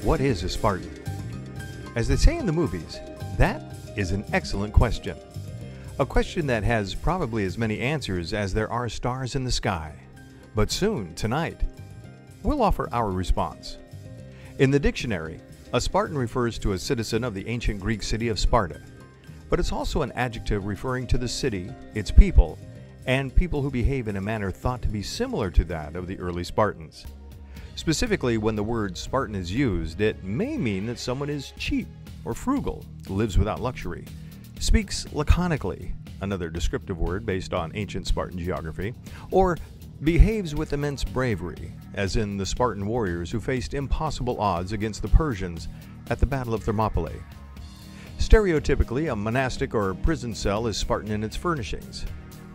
What is a Spartan? As they say in the movies, that is an excellent question. A question that has probably as many answers as there are stars in the sky. But soon, tonight, we'll offer our response. In the dictionary, a Spartan refers to a citizen of the ancient Greek city of Sparta, but it's also an adjective referring to the city, its people, and people who behave in a manner thought to be similar to that of the early Spartans. Specifically, when the word Spartan is used, it may mean that someone is cheap or frugal, lives without luxury, speaks laconically, another descriptive word based on ancient Spartan geography, or behaves with immense bravery, as in the Spartan warriors who faced impossible odds against the Persians at the Battle of Thermopylae. Stereotypically, a monastic or prison cell is Spartan in its furnishings.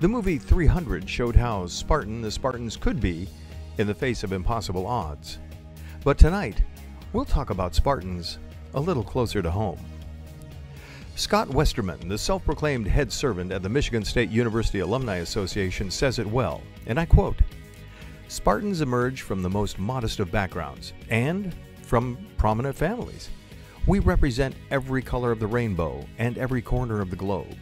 The movie 300 showed how Spartan the Spartans could be in the face of impossible odds. But tonight, we'll talk about Spartans a little closer to home. Scott Westerman, the self-proclaimed head servant at the Michigan State University Alumni Association, says it well, and I quote, "Spartans emerge from the most modest of backgrounds and from prominent families. We represent every color of the rainbow and every corner of the globe.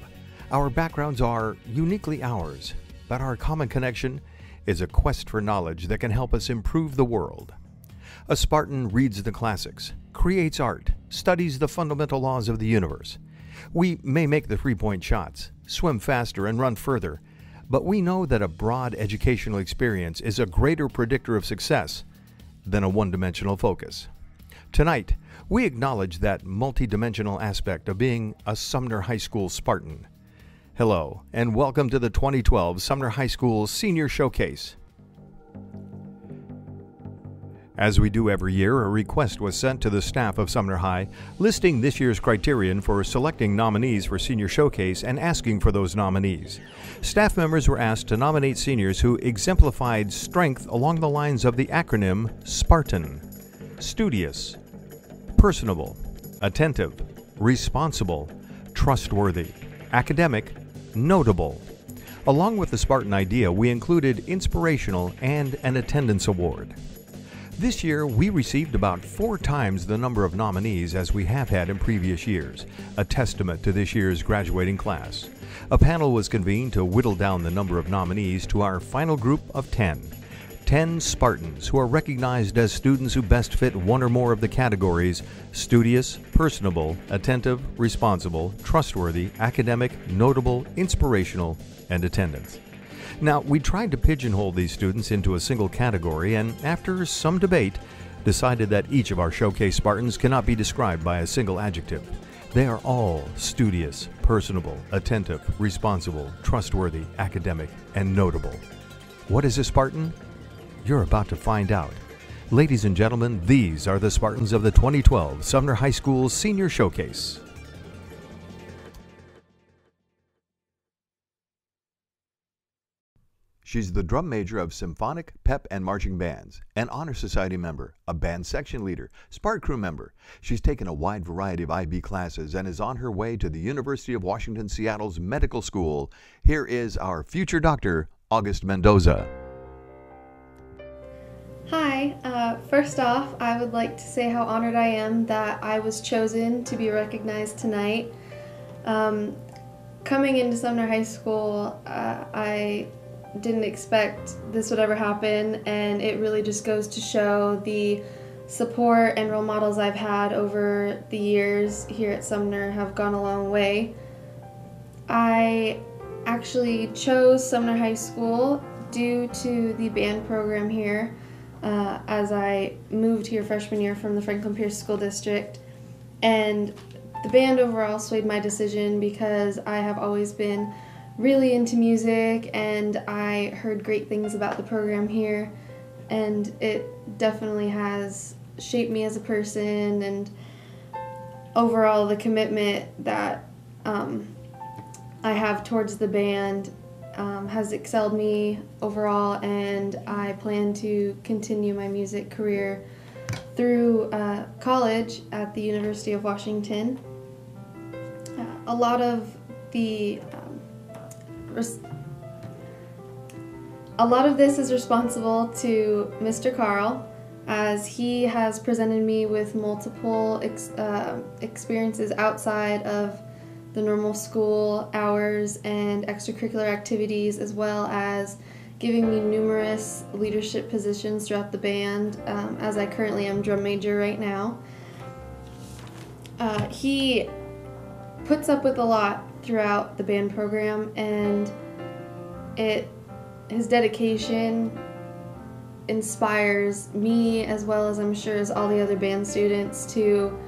Our backgrounds are uniquely ours, but our common connection is a quest for knowledge that can help us improve the world. A Spartan reads the classics, creates art, studies the fundamental laws of the universe. We may make the three-point shots, swim faster, and run further, but we know that a broad educational experience is a greater predictor of success than a one-dimensional focus. Tonight, we acknowledge that multi-dimensional aspect of being a Sumner High School Spartan. Hello, and welcome to the 2012 Sumner High School Senior Showcase. As we do every year, a request was sent to the staff of Sumner High listing this year's criterion for selecting nominees for Senior Showcase and asking for those nominees. Staff members were asked to nominate seniors who exemplified strength along the lines of the acronym SPARTAN: studious, personable, attentive, responsible, trustworthy, academic, notable. Along with the Spartan idea, we included inspirational and an attendance award. This year, we received about 4 times the number of nominees as we have had in previous years, a testament to this year's graduating class. A panel was convened to whittle down the number of nominees to our final group of 10. 10 Spartans who are recognized as students who best fit one or more of the categories studious, personable, attentive, responsible, trustworthy, academic, notable, inspirational, and attendance. Now, we tried to pigeonhole these students into a single category and, after some debate, decided that each of our showcase Spartans cannot be described by a single adjective. They are all studious, personable, attentive, responsible, trustworthy, academic, and notable. What is a Spartan? You're about to find out. Ladies and gentlemen, these are the Spartans of the 2012 Sumner High School Senior Showcase. She's the drum major of symphonic, pep, and marching bands, an honor society member, a band section leader, Spart crew member. She's taken a wide variety of IB classes and is on her way to the University of Washington, Seattle's medical school. Here is our future doctor, August Mendoza. Hi, first off, I would like to say how honored I am that I was chosen to be recognized tonight. Coming into Sumner High School, I didn't expect this would ever happen, and it really just goes to show the support and role models I've had over the years here at Sumner have gone a long way. I actually chose Sumner High School due to the band program here. As I moved here freshman year from the Franklin Pierce School District, and the band overall swayed my decision because I have always been really into music and I heard great things about the program here, and it definitely has shaped me as a person, and overall the commitment that I have towards the band has excelled me overall, and I plan to continue my music career through college at the University of Washington. A lot of this is responsible to Mr. Carl. as he has presented me with multiple experiences outside of the normal school hours and extracurricular activities, as well as giving me numerous leadership positions throughout the band, as I currently am drum major right now. He puts up with a lot throughout the band program, and his dedication inspires me, as well as I'm sure as all the other band students, to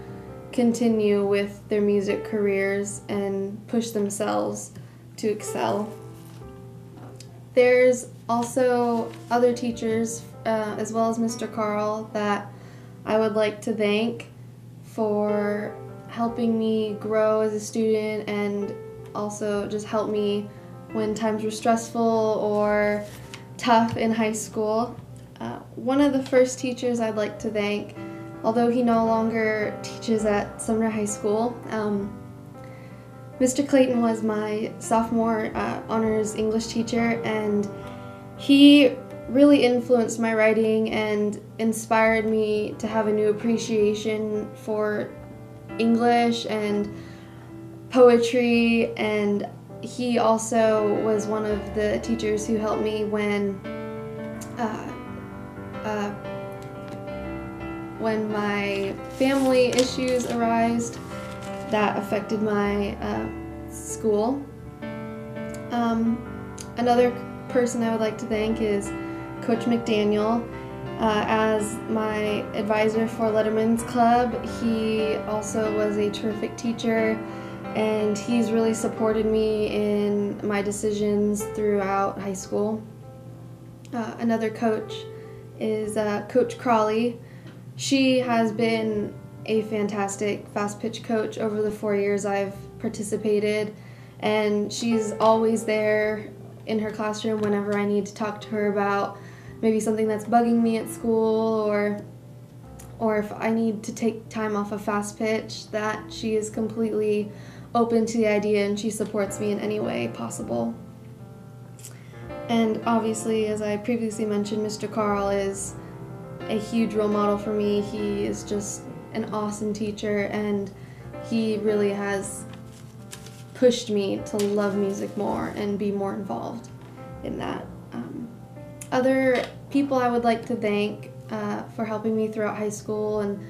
continue with their music careers and push themselves to excel. There's also other teachers, as well as Mr. Carl, that I would like to thank for helping me grow as a student and also just help me when times were stressful or tough in high school. One of the first teachers I'd like to thank, although he no longer teaches at Sumner High School, Mr. Clayton was my sophomore honors English teacher, and he really influenced my writing and inspired me to have a new appreciation for English and poetry. And he also was one of the teachers who helped me when my family issues arose that affected my school. Another person I would like to thank is Coach McDaniel. As my advisor for Letterman's Club, he also was a terrific teacher, and he's really supported me in my decisions throughout high school. Another coach is Coach Crawley. She has been a fantastic fast pitch coach over the 4 years I've participated, and she's always there in her classroom whenever I need to talk to her about maybe something that's bugging me at school, or if I need to take time off of fast pitch, that she is completely open to the idea and she supports me in any way possible. And obviously, as I previously mentioned, Mr. Carl is a huge role model for me. He is just an awesome teacher, and he really has pushed me to love music more and be more involved in that. Other people I would like to thank for helping me throughout high school and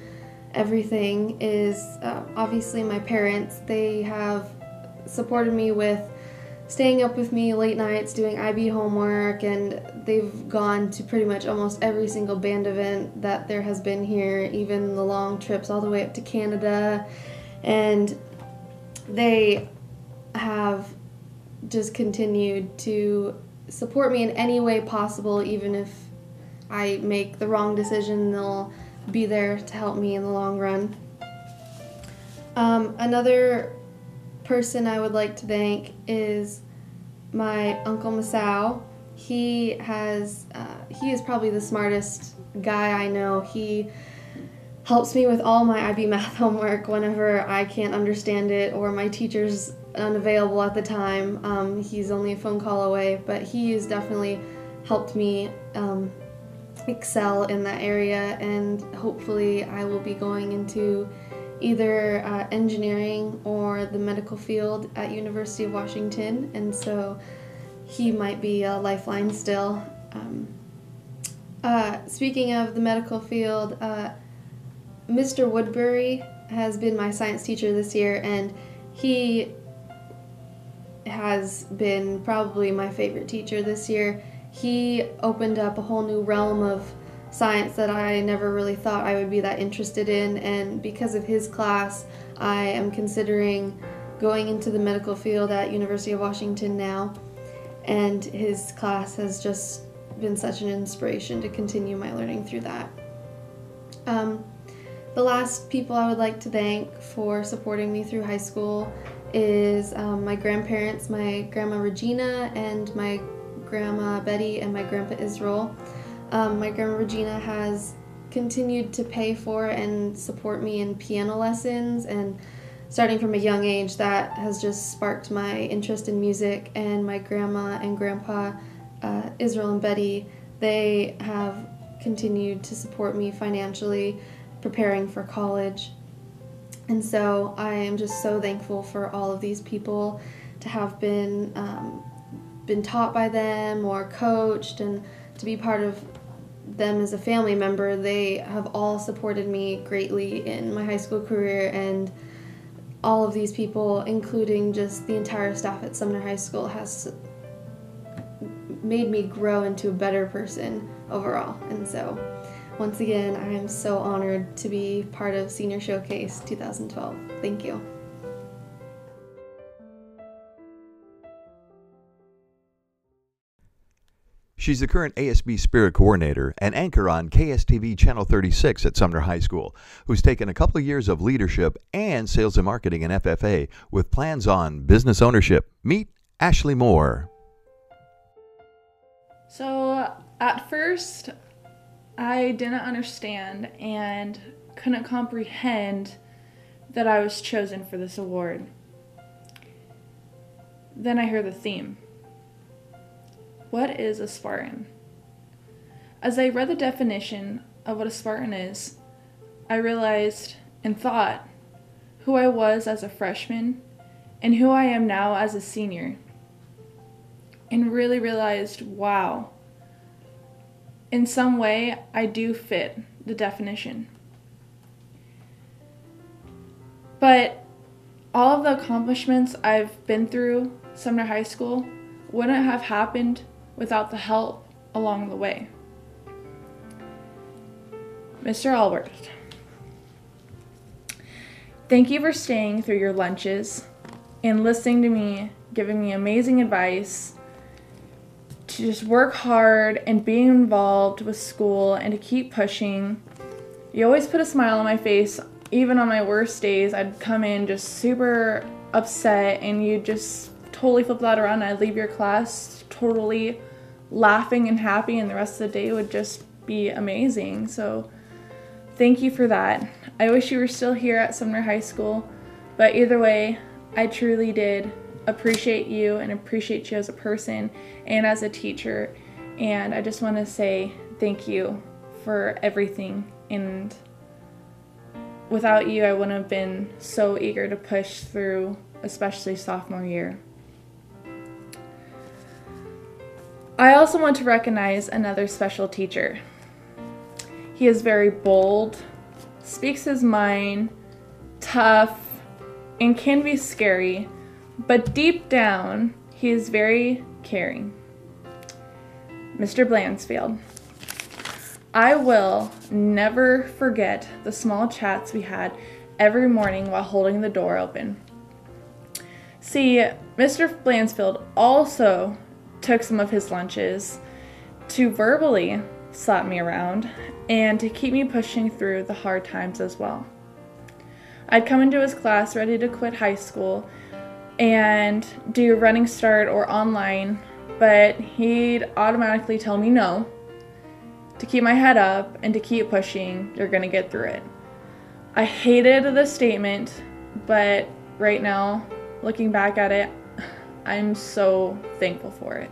everything is obviously my parents. They have supported me with staying up with me late nights doing IB homework, and they've gone to pretty much almost every single band event that there has been here, even the long trips all the way up to Canada. And they have just continued to support me in any way possible. Even if I make the wrong decision, they'll be there to help me in the long run. Another person I would like to thank is my Uncle Masao. He is probably the smartest guy I know. He helps me with all my IB math homework whenever I can't understand it or my teacher's unavailable at the time. He's only a phone call away, but he has definitely helped me excel in that area, and hopefully I will be going into either engineering or the medical field at University of Washington, and so he might be a lifeline still. Speaking of the medical field, Mr. Woodbury has been my science teacher this year, and he has been probably my favorite teacher this year. He opened up a whole new realm of science that I never really thought I would be that interested in, and because of his class, I am considering going into the medical field at University of Washington now, and his class has just been such an inspiration to continue my learning through that. The last people I would like to thank for supporting me through high school is my grandparents, my Grandma Regina and my Grandma Betty and my Grandpa Israel. My Grandma Regina has continued to pay for and support me in piano lessons, and starting from a young age, that has just sparked my interest in music. And my Grandma and Grandpa, Israel and Betty, they have continued to support me financially, preparing for college. And so I am just so thankful for all of these people to have been taught by them or coached, and to be part of them as a family member. They have all supported me greatly in my high school career, and all of these people, including just the entire staff at Sumner High School, has made me grow into a better person overall. And so once again, I am so honored to be part of Senior Showcase 2012. Thank you. She's the current ASB Spirit Coordinator and anchor on KSTV Channel 36 at Sumner High School, who's taken a couple of years of leadership and sales and marketing in FFA with plans on business ownership. Meet Ashley Moore. So at first, I didn't understand and couldn't comprehend that I was chosen for this award. Then I hear the theme. What is a Spartan? As I read the definition of what a Spartan is, I realized and thought who I was as a freshman and who I am now as a senior, and really realized, wow, in some way I do fit the definition. But all of the accomplishments I've been through Sumner High School wouldn't have happened without the help along the way. Mr. Albert, thank you for staying through your lunches and listening to me, giving me amazing advice to just work hard and being involved with school and to keep pushing. You always put a smile on my face. Even on my worst days, I'd come in just super upset and you'd just totally flip that around. I'd leave your class totally laughing and happy, and the rest of the day would just be amazing. So thank you for that. I wish you were still here at Sumner High School, but either way, I truly did appreciate you and appreciate you as a person and as a teacher, and I just want to say thank you for everything. And without you, I wouldn't have been so eager to push through, especially sophomore year. I also want to recognize another special teacher. He is very bold, speaks his mind, tough, and can be scary, but deep down, he is very caring. Mr. Blansfield. I will never forget the small chats we had every morning while holding the door open. See, Mr. Blansfield also took some of his lunches to verbally slap me around and to keep me pushing through the hard times as well. I'd come into his class ready to quit high school and do Running Start or online, but he'd automatically tell me no, to keep my head up and to keep pushing. You're gonna get through it. I hated the statement, but right now, looking back at it, I'm so thankful for it.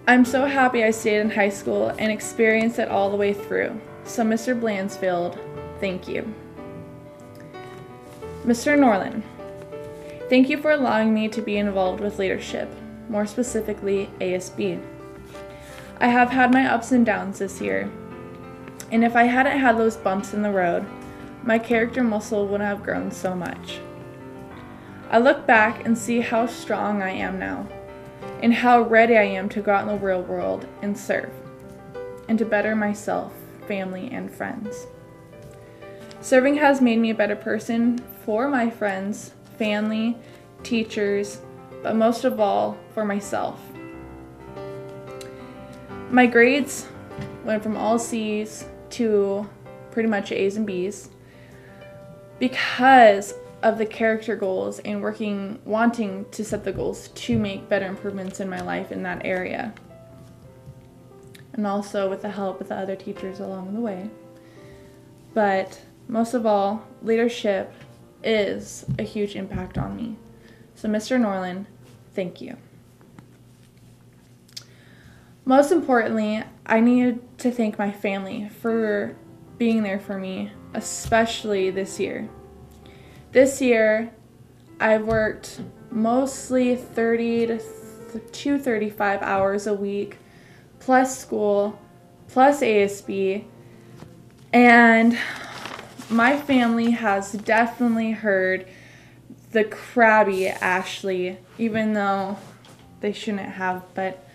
I'm so happy I stayed in high school and experienced it all the way through. So Mr. Blansfield, thank you. Mr. Norland, thank you for allowing me to be involved with leadership, more specifically ASB. I have had my ups and downs this year, and if I hadn't had those bumps in the road, my character muscle wouldn't have grown so much. I look back and see how strong I am now, and how ready I am to go out in the real world and serve, and to better myself, family, and friends. Serving has made me a better person for my friends, family, teachers, but most of all, for myself. My grades went from all C's to pretty much A's and B's because of the character goals and wanting to set the goals to make better improvements in my life in that area. And also with the help of the other teachers along the way. But most of all, leadership is a huge impact on me. So Mr. Norland, thank you. Most importantly, I need to thank my family for being there for me, especially this year. This year, I've worked mostly 30 to 35 hours a week, plus school, plus ASB, and my family has definitely heard the crabby Ashley, even though they shouldn't have, but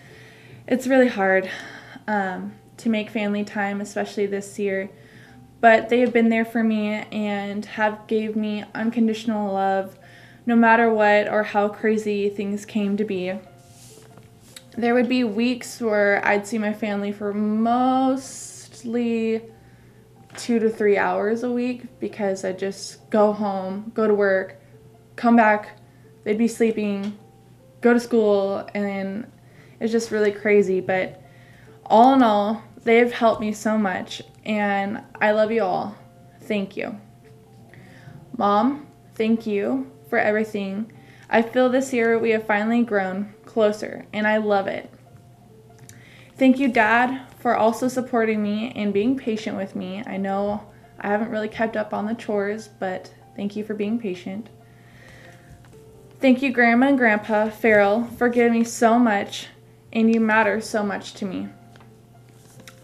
it's really hard to make family time, especially this year. But they have been there for me and have gave me unconditional love no matter what or how crazy things came to be. There would be weeks where I'd see my family for mostly 2 to 3 hours a week because I'd just go home, go to work, come back, they'd be sleeping, go to school, and it's just really crazy. But all in all, they've helped me so much, and I love you all. Thank you. Mom, thank you for everything. I feel this year we have finally grown closer, and I love it. Thank you, Dad, for also supporting me and being patient with me. I know I haven't really kept up on the chores, but thank you for being patient. Thank you, Grandma and Grandpa Farrell, for giving me so much, and you matter so much to me.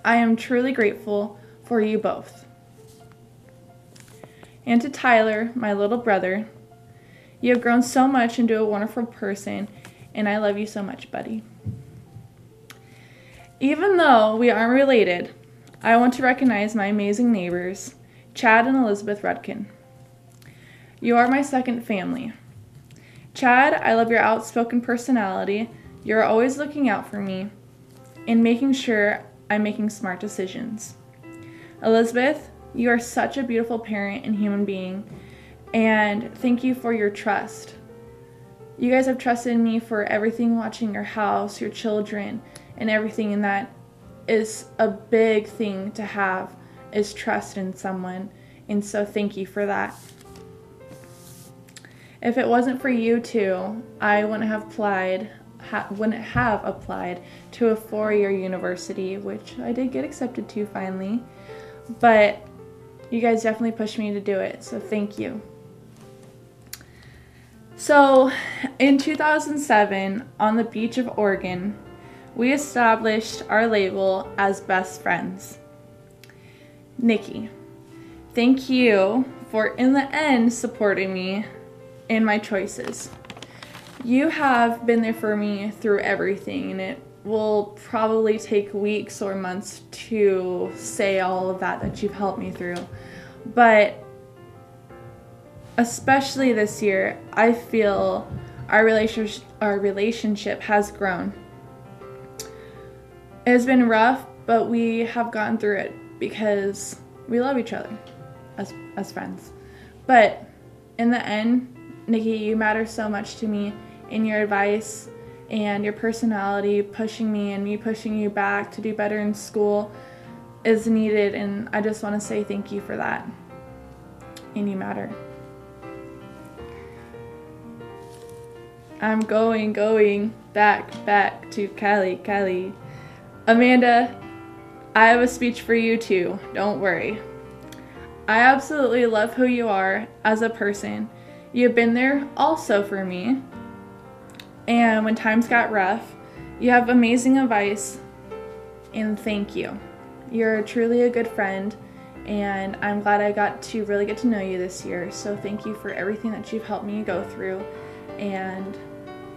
I am truly grateful for you both. And to Tyler, my little brother, you have grown so much into a wonderful person, and I love you so much, buddy. Even though we aren't related, I want to recognize my amazing neighbors, Chad and Elizabeth Rudkin. You are my second family. Chad, I love your outspoken personality. You're always looking out for me and making sure I'm making smart decisions. Elizabeth, you are such a beautiful parent and human being, and thank you for your trust. You guys have trusted me for everything, watching your house, your children, and everything, and that is a big thing to have, is trust in someone, and so thank you for that. If it wasn't for you two, I wouldn't have applied to a 4-year university, which I did get accepted to finally, but you guys definitely pushed me to do it, so thank you. So in 2007, on the beach of Oregon, we established our label as best friends. Nikki, thank you for, in the end, supporting me in my choices. You have been there for me through everything, and it will probably take weeks or months to say all of that you've helped me through. But especially this year, I feel our relationship has grown. It has been rough, but we have gotten through it because we love each other as friends. But in the end, Nikki, you matter so much to me, and your advice and your personality pushing me and me pushing you back to do better in school is needed, and I just want to say thank you for that. And you matter. I'm going back to Cali. Amanda, I have a speech for you too, don't worry. I absolutely love who you are as a person. You've been there also for me, and when times got rough, you have amazing advice, and thank you. You're truly a good friend, and I'm glad I got to really get to know you this year, so thank you for everything that you've helped me go through, and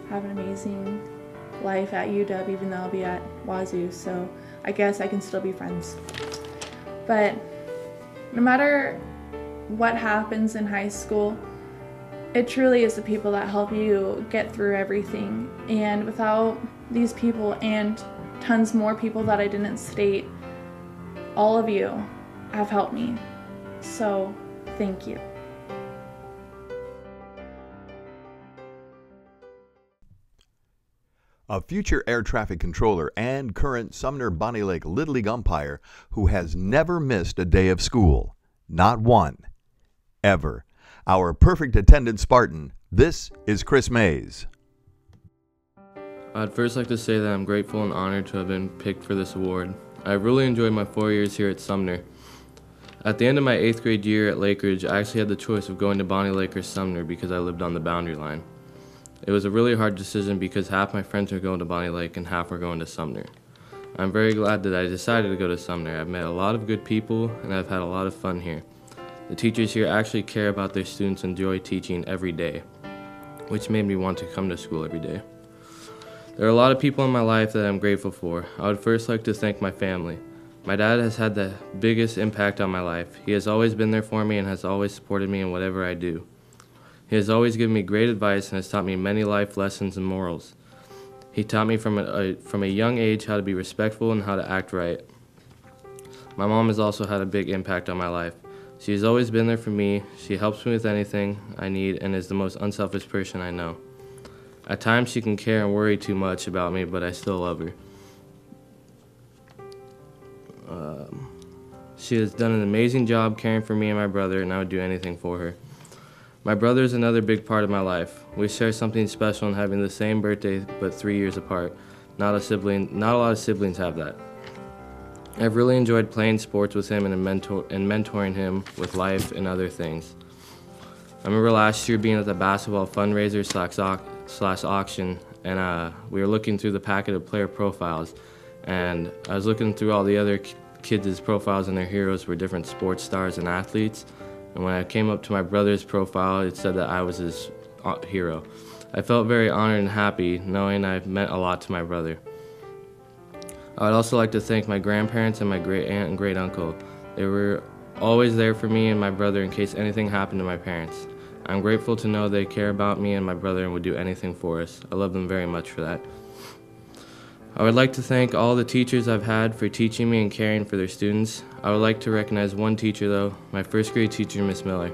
have an amazing life at UW, even though I'll be at Wazoo, so I guess I can still be friends. But no matter what happens in high school, it truly is the people that help you get through everything, and without these people and tons more people that I didn't state, all of you have helped me, so thank you. A future air traffic controller and current Sumner Bonnie Lake Little League umpire who has never missed a day of school. Not one. Ever. Our perfect attendance Spartan. This is Chris Mays. I'd first like to say that I'm grateful and honored to have been picked for this award. I've really enjoyed my 4 years here at Sumner. At the end of my 8th grade year at Lakeridge, I actually had the choice of going to Bonnie Lake or Sumner because I lived on the boundary line. It was a really hard decision because half my friends were going to Bonnie Lake and half were going to Sumner. I'm very glad that I decided to go to Sumner. I've met a lot of good people and I've had a lot of fun here. The teachers here actually care about their students and enjoy teaching every day, which made me want to come to school every day. There are a lot of people in my life that I'm grateful for. I would first like to thank my family. My dad has had the biggest impact on my life. He has always been there for me and has always supported me in whatever I do. He has always given me great advice and has taught me many life lessons and morals. He taught me from a young age how to be respectful and how to act right. My mom has also had a big impact on my life. She has always been there for me. She helps me with anything I need and is the most unselfish person I know. At times she can care and worry too much about me, but I still love her. She has done an amazing job caring for me and my brother, and I would do anything for her. My brother is another big part of my life. We share something special in having the same birthday but 3 years apart. Not a lot of siblings have that. I've really enjoyed playing sports with him and mentoring him with life and other things. I remember last year being at the basketball fundraiser slash auction, and we were looking through the packet of player profiles, and I was looking through all the other kids' profiles, and their heroes were different sports stars and athletes. And when I came up to my brother's profile, it said that I was his hero. I felt very honored and happy knowing I've meant a lot to my brother. I would also like to thank my grandparents and my great aunt and great uncle. They were always there for me and my brother in case anything happened to my parents. I'm grateful to know they care about me and my brother and would do anything for us. I love them very much for that. I would like to thank all the teachers I've had for teaching me and caring for their students. I would like to recognize one teacher though, my first grade teacher, Miss Miller.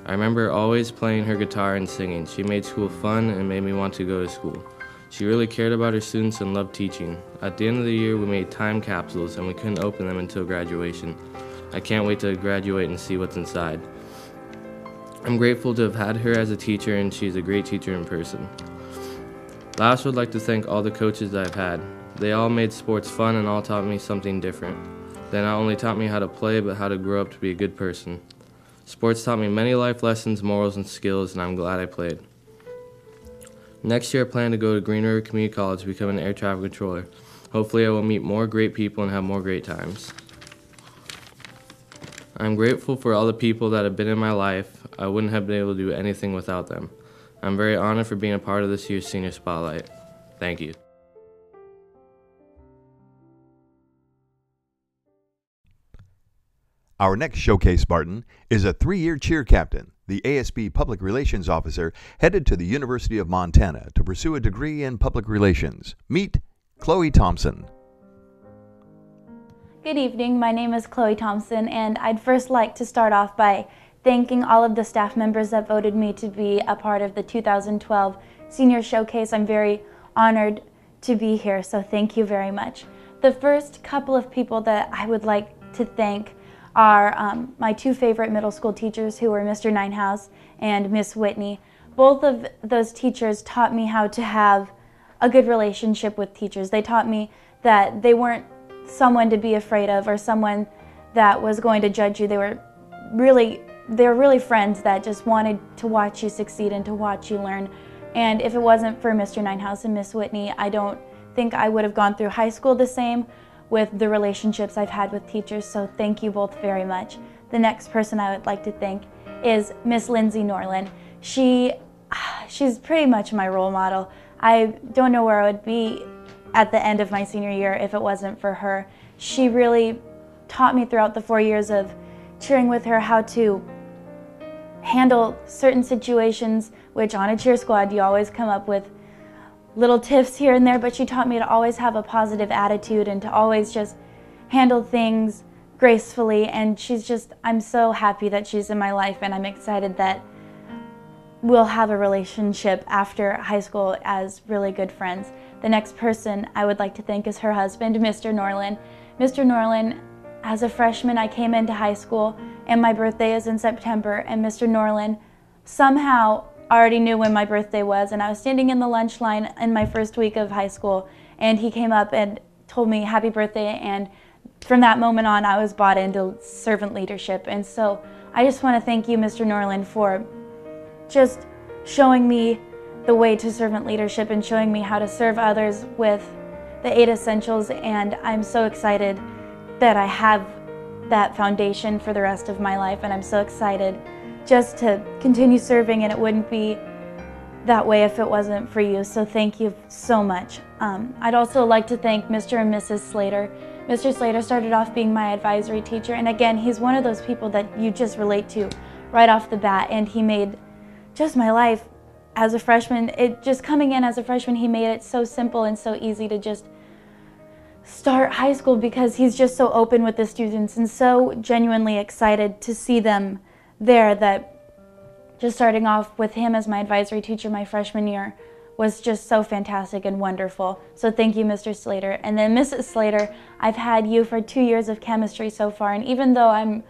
I remember always playing her guitar and singing. She made school fun and made me want to go to school. She really cared about her students and loved teaching. At the end of the year, we made time capsules and we couldn't open them until graduation. I can't wait to graduate and see what's inside. I'm grateful to have had her as a teacher, and she's a great teacher in person. Last, I would like to thank all the coaches that I've had. They all made sports fun and all taught me something different. They not only taught me how to play, but how to grow up to be a good person. Sports taught me many life lessons, morals, and skills, and I'm glad I played. Next year, I plan to go to Green River Community College to become an air traffic controller. Hopefully, I will meet more great people and have more great times. I'm grateful for all the people that have been in my life. I wouldn't have been able to do anything without them. I'm very honored for being a part of this year's Senior Spotlight. Thank you. Our next showcase Spartan is a 3-year cheer captain, the ASB Public Relations Officer headed to the University of Montana to pursue a degree in Public Relations. Meet Chloe Thompson. Good evening, my name is Chloe Thompson, and I'd first like to start off by thanking all of the staff members that voted me to be a part of the 2012 Senior Showcase. I'm very honored to be here, so thank you very much. The first couple of people that I would like to thank are my two favorite middle school teachers, who were Mr. Ninehouse and Miss Whitney. Both of those teachers taught me how to have a good relationship with teachers. They taught me that they weren't someone to be afraid of or someone that was going to judge you. They were really friends that just wanted to watch you succeed and to watch you learn. And if it wasn't for Mr. Ninehouse and Miss Whitney, I don't think I would have gone through high school the same with the relationships I've had with teachers, so thank you both very much. The next person I would like to thank is Miss Lindsay Norland. She's pretty much my role model. I don't know where I would be at the end of my senior year if it wasn't for her. She really taught me throughout the 4 years of cheering with her how to handle certain situations, which on a cheer squad you always come up with little tiffs here and there, but she taught me to always have a positive attitude and to always just handle things gracefully. And I'm so happy that she's in my life, and I'm excited that we'll have a relationship after high school as really good friends. The next person I would like to thank is her husband, Mr. Norland. Mr. Norland, as a freshman, I came into high school and my birthday is in September, and Mr. Norland somehow already knew when my birthday was, and I was standing in the lunch line in my first week of high school, and he came up and told me happy birthday, and from that moment on I was bought into servant leadership. And so I just want to thank you, Mr. Norland, for just showing me the way to servant leadership and showing me how to serve others with the 8 essentials, and I'm so excited that I have that foundation for the rest of my life, and I'm so excited just to continue serving, and it wouldn't be that way if it wasn't for you, so thank you so much. I'd also like to thank Mr. and Mrs. Slater. Mr. Slater started off being my advisory teacher, and again, he's one of those people that you just relate to right off the bat, and he made just my life as a freshman, coming in as a freshman, he made it so simple and so easy to just start high school, because he's just so open with the students and so genuinely excited to see them there, that just starting off with him as my advisory teacher my freshman year was just so fantastic and wonderful. So thank you, Mr. Slater. And then Mrs. Slater, I've had you for 2 years of chemistry so far, and even though I'm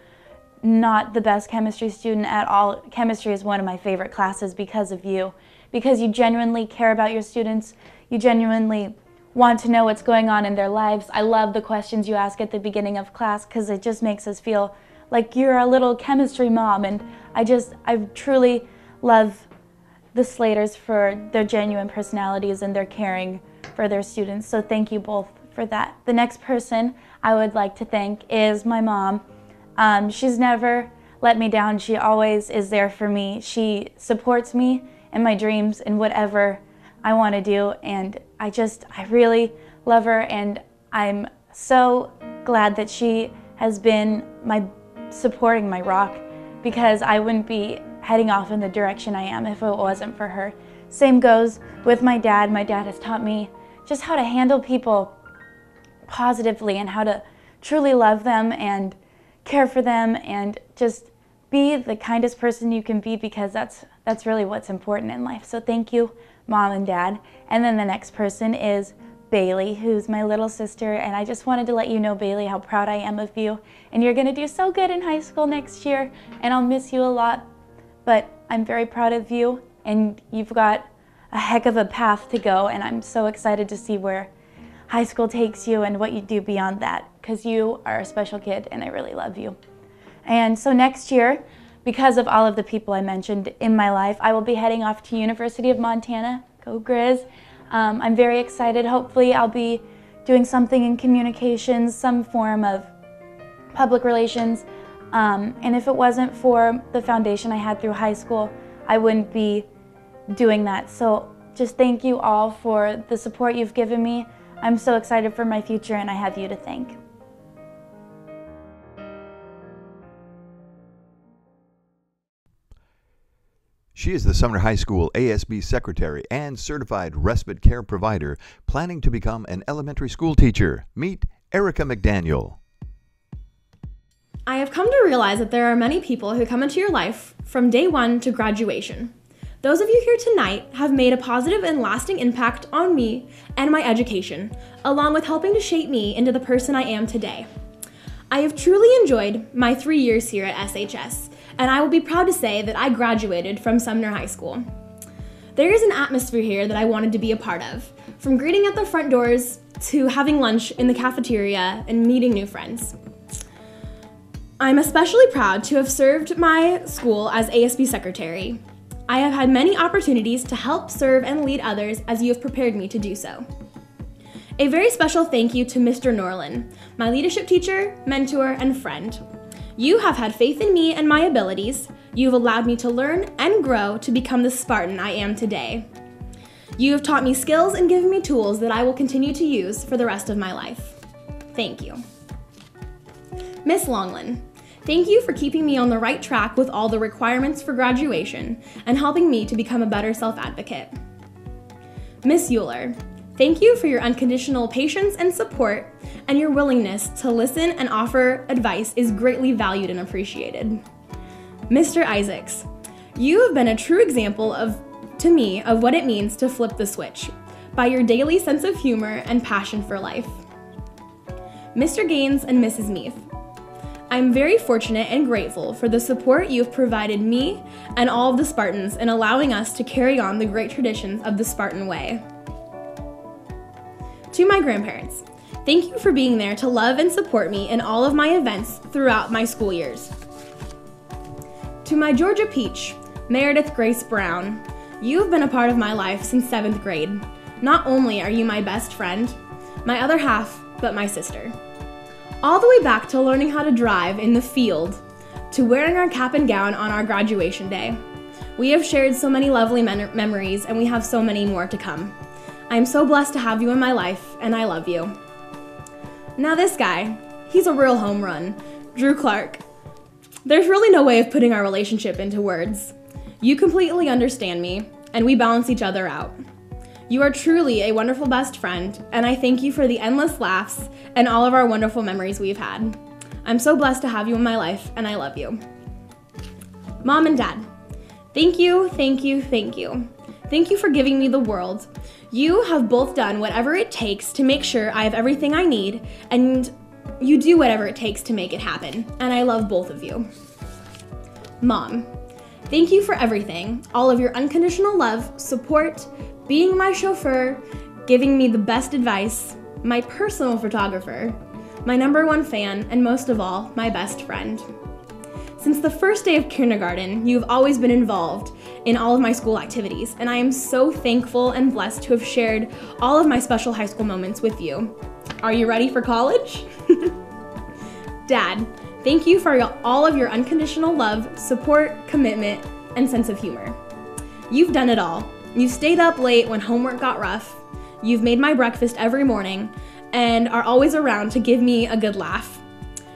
not the best chemistry student at all, chemistry is one of my favorite classes because of you, because you genuinely care about your students, you genuinely want to know what's going on in their lives. I love the questions you ask at the beginning of class, because it just makes us feel like you're a little chemistry mom, and I truly love the Slaters for their genuine personalities and their caring for their students, so thank you both for that. The next person I would like to thank is my mom. She's never let me down. She always is there for me. She supports me in my dreams and whatever I want to do, and I really love her, and I'm so glad that she has been supporting my rock, because I wouldn't be heading off in the direction I am if it wasn't for her. Same goes with my dad. My dad has taught me just how to handle people positively and how to truly love them and care for them and just be the kindest person you can be, because that's really what's important in life. So thank you, Mom and Dad. And then the next person is Bailey, who's my little sister, and I just wanted to let you know, Bailey, how proud I am of you, and you're gonna do so good in high school next year, and I'll miss you a lot, but I'm very proud of you, and you've got a heck of a path to go, and I'm so excited to see where high school takes you and what you do beyond that, because you are a special kid, and I really love you. And so next year, because of all of the people I mentioned in my life, I will be heading off to University of Montana. Go Grizz. I'm very excited. Hopefully I'll be doing something in communications, some form of public relations. And if it wasn't for the foundation I had through high school, I wouldn't be doing that. So just thank you all for the support you've given me. I'm so excited for my future, and I have you to thank. She is the Sumner High School ASB Secretary and Certified Respite Care Provider, planning to become an elementary school teacher. Meet Erica McDaniel. I have come to realize that there are many people who come into your life from day one to graduation. Those of you here tonight have made a positive and lasting impact on me and my education, along with helping to shape me into the person I am today. I have truly enjoyed my 3 years here at SHS, and I will be proud to say that I graduated from Sumner High School. There is an atmosphere here that I wanted to be a part of, from greeting at the front doors to having lunch in the cafeteria and meeting new friends. I'm especially proud to have served my school as ASB Secretary. I have had many opportunities to help serve and lead others as you have prepared me to do so. A very special thank you to Mr. Norland, my leadership teacher, mentor, and friend. You have had faith in me and my abilities. You have allowed me to learn and grow to become the Spartan I am today. You have taught me skills and given me tools that I will continue to use for the rest of my life. Thank you. Miss Longland, thank you for keeping me on the right track with all the requirements for graduation and helping me to become a better self-advocate. Miss Euler, thank you for your unconditional patience and support, and your willingness to listen and offer advice is greatly valued and appreciated. Mr. Isaacs, you have been a true example to me of what it means to flip the switch by your daily sense of humor and passion for life. Mr. Gaines and Mrs. Meath, I am very fortunate and grateful for the support you have provided me and all of the Spartans in allowing us to carry on the great traditions of the Spartan way. To my grandparents, thank you for being there to love and support me in all of my events throughout my school years. To my Georgia Peach, Meredith Grace Brown, you have been a part of my life since 7th grade. Not only are you my best friend, my other half, but my sister. All the way back to learning how to drive in the field, to wearing our cap and gown on our graduation day. We have shared so many lovely memories, and we have so many more to come. I am so blessed to have you in my life, and I love you. Now this guy, he's a real home run. Drew Clark. There's really no way of putting our relationship into words. You completely understand me, and we balance each other out. You are truly a wonderful best friend, and I thank you for the endless laughs and all of our wonderful memories we've had. I'm so blessed to have you in my life, and I love you. Mom and Dad, thank you, thank you, thank you. Thank you for giving me the world. You have both done whatever it takes to make sure I have everything I need, and you do whatever it takes to make it happen, and I love both of you. Mom, thank you for everything, all of your unconditional love, support, being my chauffeur, giving me the best advice, my personal photographer, my #1 fan, and most of all, my best friend. Since the first day of kindergarten, you have always been involved in all of my school activities, and I am so thankful and blessed to have shared all of my special high school moments with you. Are you ready for college? Dad, thank you for all of your unconditional love, support, commitment, and sense of humor. You've done it all. You've stayed up late when homework got rough. You've made my breakfast every morning and are always around to give me a good laugh.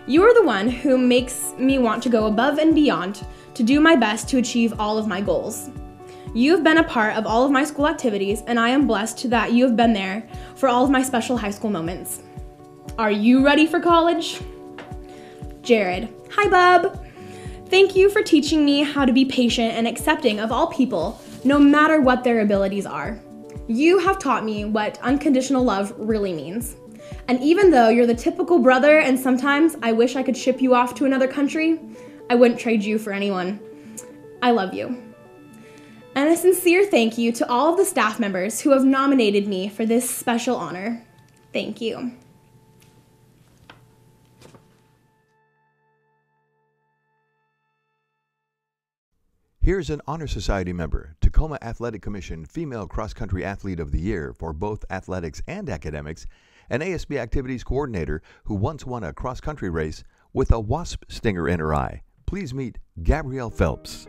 You are the one who makes me want to go above and beyond to do my best to achieve all of my goals. You have been a part of all of my school activities, and I am blessed that you have been there for all of my special high school moments. Are you ready for college? Jared, hi bub. Thank you for teaching me how to be patient and accepting of all people, no matter what their abilities are. You have taught me what unconditional love really means. And even though you're the typical brother and sometimes I wish I could ship you off to another country, I wouldn't trade you for anyone. I love you. And a sincere thank you to all of the staff members who have nominated me for this special honor. Thank you. Here's an Honor Society member, Tacoma Athletic Commission Female Cross Country Athlete of the Year for both athletics and academics, an ASB Activities Coordinator who once won a cross-country race with a wasp stinger in her eye. Please meet Gabrielle Phelps.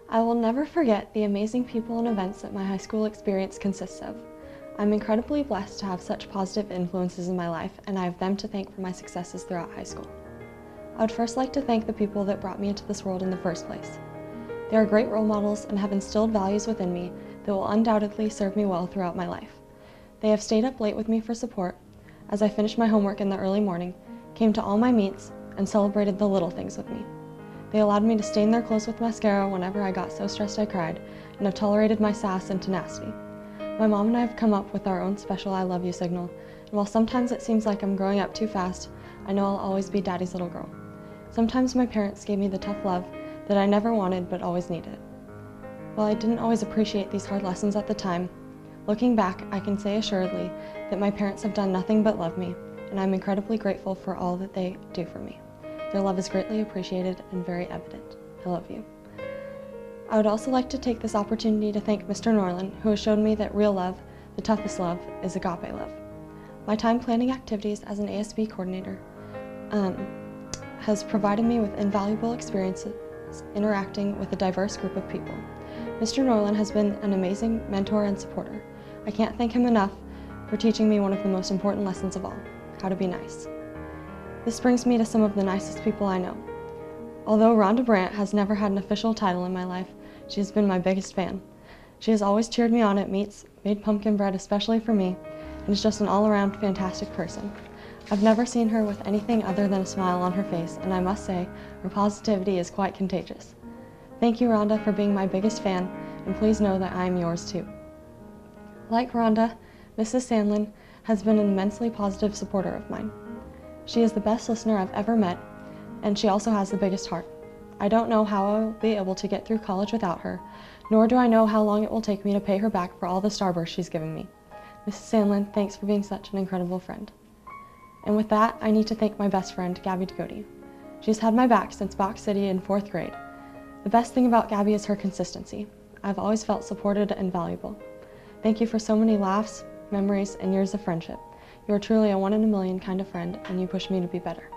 I will never forget the amazing people and events that my high school experience consists of. I'm incredibly blessed to have such positive influences in my life, and I have them to thank for my successes throughout high school. I would first like to thank the people that brought me into this world in the first place. They are great role models and have instilled values within me that will undoubtedly serve me well throughout my life. They have stayed up late with me for support as I finished my homework in the early morning, came to all my meets, and celebrated the little things with me. They allowed me to stain their clothes with mascara whenever I got so stressed I cried, and have tolerated my sass and tenacity. My mom and I have come up with our own special I love you signal, and while sometimes it seems like I'm growing up too fast, I know I'll always be Daddy's little girl. Sometimes my parents gave me the tough love that I never wanted but always needed. While I didn't always appreciate these hard lessons at the time, looking back, I can say assuredly that my parents have done nothing but love me, and I'm incredibly grateful for all that they do for me. Their love is greatly appreciated and very evident. I love you. I would also like to take this opportunity to thank Mr. Norland, who has shown me that real love, the toughest love, is agape love. My time planning activities as an ASB coordinator has provided me with invaluable experiences interacting with a diverse group of people. Mr. Norland has been an amazing mentor and supporter. I can't thank him enough for teaching me one of the most important lessons of all, how to be nice. This brings me to some of the nicest people I know. Although Rhonda Brandt has never had an official title in my life, she has been my biggest fan. She has always cheered me on at meets, made pumpkin bread especially for me, and is just an all-around fantastic person. I've never seen her with anything other than a smile on her face, and I must say, her positivity is quite contagious. Thank you, Rhonda, for being my biggest fan, and please know that I am yours too. Like Rhonda, Mrs. Sandlin has been an immensely positive supporter of mine. She is the best listener I've ever met, and she also has the biggest heart. I don't know how I will be able to get through college without her, nor do I know how long it will take me to pay her back for all the starburst she's given me. Mrs. Sandlin, thanks for being such an incredible friend. And with that, I need to thank my best friend, Gabby Ducote. She's had my back since Box City in 4th grade. The best thing about Gabby is her consistency. I've always felt supported and valuable. Thank you for so many laughs, memories, and years of friendship. You are truly a 1 in a million kind of friend, and you push me to be better.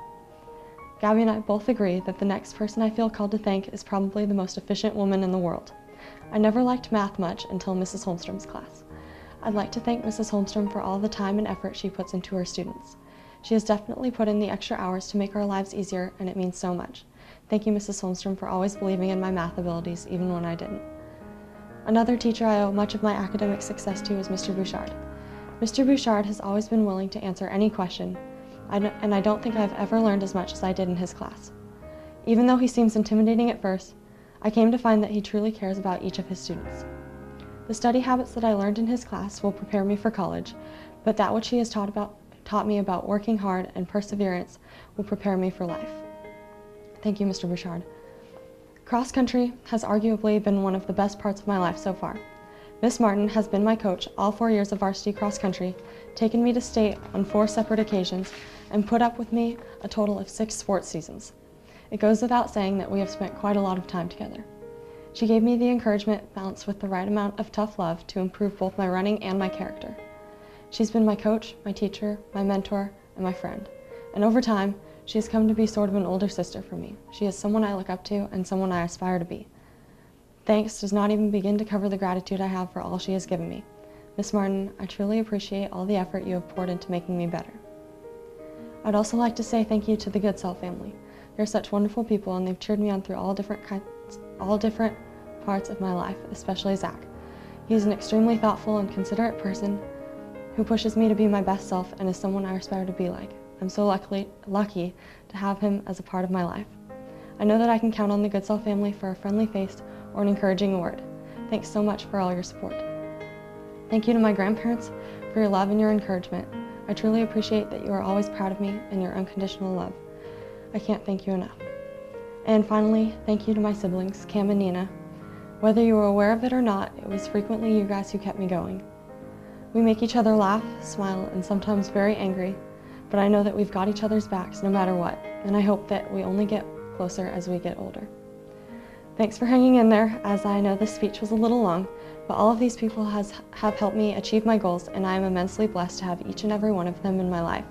Gabby and I both agree that the next person I feel called to thank is probably the most efficient woman in the world. I never liked math much until Mrs. Holmstrom's class. I'd like to thank Mrs. Holmstrom for all the time and effort she puts into her students. She has definitely put in the extra hours to make our lives easier, and it means so much. Thank you, Mrs. Holmstrom, for always believing in my math abilities, even when I didn't. Another teacher I owe much of my academic success to is Mr. Bouchard. Mr. Bouchard has always been willing to answer any question, and I don't think I've ever learned as much as I did in his class. Even though he seems intimidating at first, I came to find that he truly cares about each of his students. The study habits that I learned in his class will prepare me for college, but that which he has taught me about working hard and perseverance will prepare me for life. Thank you, Mr. Bouchard. Cross country has arguably been one of the best parts of my life so far. Miss Martin has been my coach all 4 years of varsity cross country, taken me to state on 4 separate occasions, and put up with me a total of 6 sports seasons. It goes without saying that we have spent quite a lot of time together. She gave me the encouragement balanced with the right amount of tough love to improve both my running and my character. She's been my coach, my teacher, my mentor, and my friend. And over time, she has come to be sort of an older sister for me. She is someone I look up to and someone I aspire to be. Thanks does not even begin to cover the gratitude I have for all she has given me. Miss Martin, I truly appreciate all the effort you have poured into making me better. I'd also like to say thank you to the Goodsell family. They're such wonderful people, and they've cheered me on through all different parts of my life, especially Zach. He's an extremely thoughtful and considerate person who pushes me to be my best self and is someone I aspire to be like. I'm so lucky to have him as a part of my life. I know that I can count on the Goodsell family for a friendly face or an encouraging word. Thanks so much for all your support. Thank you to my grandparents for your love and your encouragement. I truly appreciate that you are always proud of me and your unconditional love. I can't thank you enough. And finally, thank you to my siblings, Cam and Nina. Whether you were aware of it or not, it was frequently you guys who kept me going. We make each other laugh, smile, and sometimes very angry, but I know that we've got each other's backs no matter what, and I hope that we only get closer as we get older. Thanks for hanging in there, as I know this speech was a little long, but all of these people have helped me achieve my goals, and I am immensely blessed to have each and every one of them in my life.